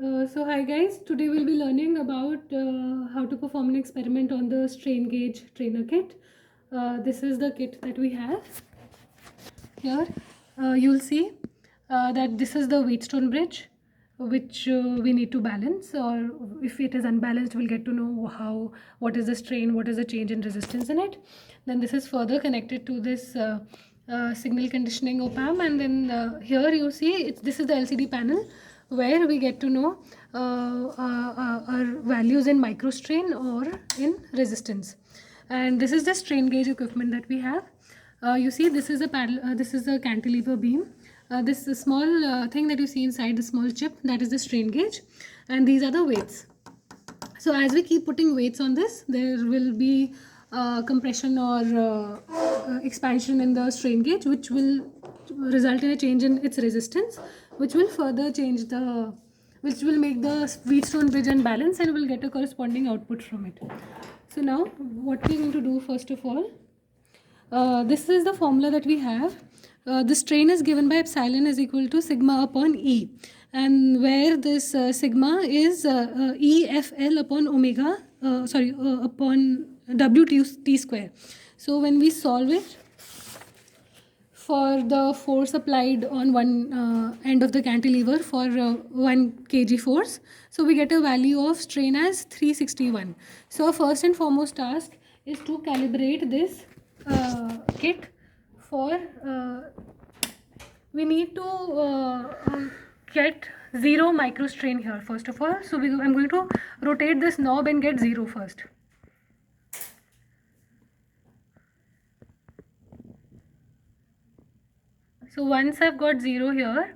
So hi guys, today we'll be learning about how to perform an experiment on the strain gauge trainer kit. This is the kit that we have here. You'll see that this is the Wheatstone bridge which we need to balance, or if it is unbalanced we'll get to know what is the strain, what is the change in resistance in it. Then this is further connected to this signal conditioning op-amp, and then here you see this is the LCD panel where we get to know our values in microstrain or in resistance. And this is the strain gauge equipment that we have. You see this is a this is a cantilever beam. This small thing that you see inside the small chip, that is the strain gauge, and these are the weights. So as we keep putting weights on this, there will be compression or expansion in the strain gauge, which will result in a change in its resistance, which will further change the, which will make the Wheatstone bridge unbalanced, and we'll get a corresponding output from it. So now what we're going to do, first of all, this is the formula that we have. The strain is given by epsilon is equal to sigma upon E, and where this sigma is EFL upon omega, upon WT square. So when we solve it for the force applied on one end of the cantilever for 1 kg force, so we get a value of strain as 361. So our first and foremost task is to calibrate this kit for we need to get 0 microstrain here first of all. So I'm going to rotate this knob and get 0 first. So once I've got 0 here,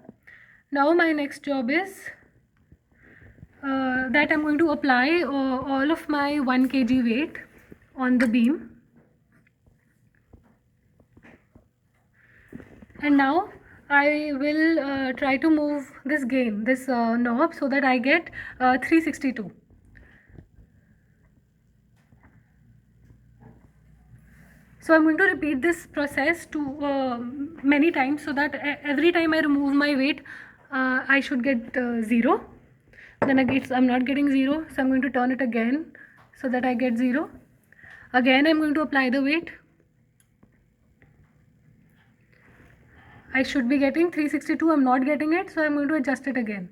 now my next job is that I'm going to apply all of my 1 kg weight on the beam. And now I will try to move this gain, this knob, so that I get 362. So I'm going to repeat this process to many times, so that every time I remove my weight, I should get 0. Then again, I'm not getting 0, so I'm going to turn it again so that I get 0. Again, I'm going to apply the weight. I should be getting 362, I'm not getting it, so I'm going to adjust it again.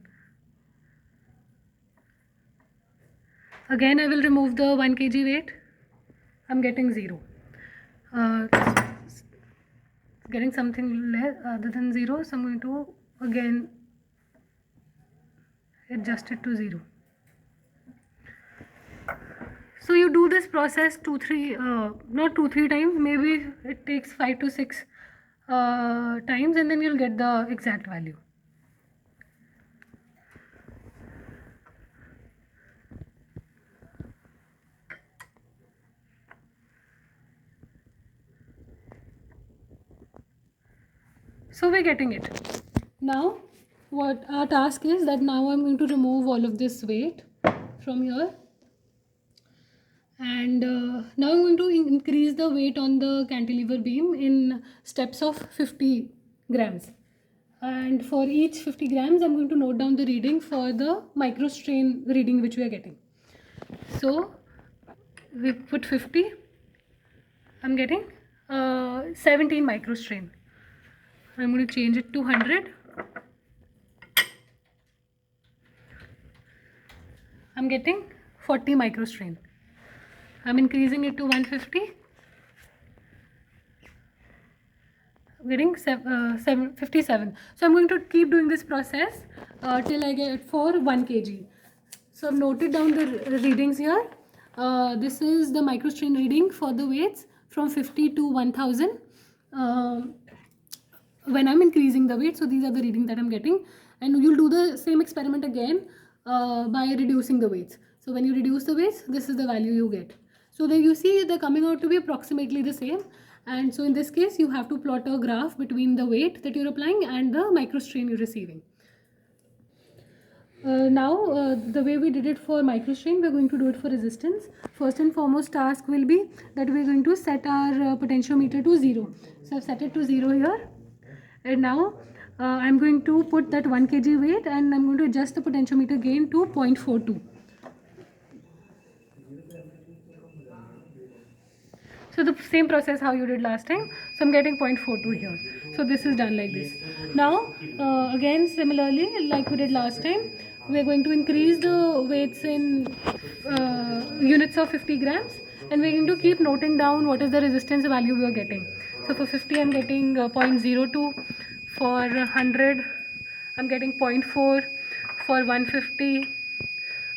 Again, I will remove the 1 kg weight. I'm getting 0. Getting something less other than 0, so I'm going to again adjust it to 0. So you do this process not 2-3 times, maybe it takes 5 to 6 times, and then you'll get the exact value. So we're getting it. Now what our task is, that now I'm going to remove all of this weight from here, and now I'm going to increase the weight on the cantilever beam in steps of 50 grams, and for each 50 grams I'm going to note down the reading for the microstrain reading which we are getting. So we put 50, I'm getting 17 microstrain. I'm going to change it to 100. I'm getting 40 microstrain. I'm increasing it to 150. I'm getting 57. So I'm going to keep doing this process till I get for 1 kg. So I've noted down the readings here. This is the microstrain reading for the weights from 50 to 1000 when I'm increasing the weight. So these are the readings that I'm getting, and you'll do the same experiment again by reducing the weights. So when you reduce the weights, this is the value you get. So there you see they're coming out to be approximately the same, and so in this case you have to plot a graph between the weight that you're applying and the microstrain you're receiving. Now the way we did it for microstrain, we're going to do it for resistance. First and foremost task will be that we're going to set our potentiometer to 0. So I've set it to 0 here, and now I'm going to put that 1 kg weight and I'm going to adjust the potentiometer gain to 0.42. So the same process how you did last time. So I'm getting 0.42 here. So this is done like this. Now again similarly like we did last time, we are going to increase the weights in units of 50 grams, and we're going to keep noting down what is the resistance value we are getting. So for 50 I'm getting 0.02, for 100 I'm getting 0.4, for 150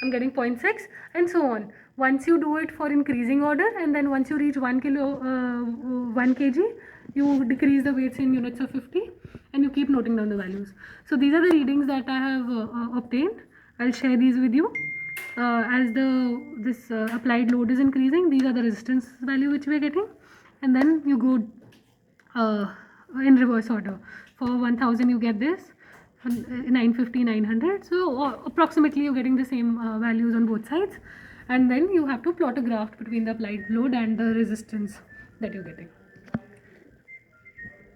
I'm getting 0.6, and so on. Once you do it for increasing order, and then once you reach 1 kg, you decrease the weights in units of 50, and you keep noting down the values. So these are the readings that I have obtained. I'll share these with you. As this applied load is increasing, these are the resistance value which we are getting, and then you go in reverse order. For 1000 you get this, 950, 900. So approximately you're getting the same values on both sides, and then you have to plot a graph between the applied load and the resistance that you're getting.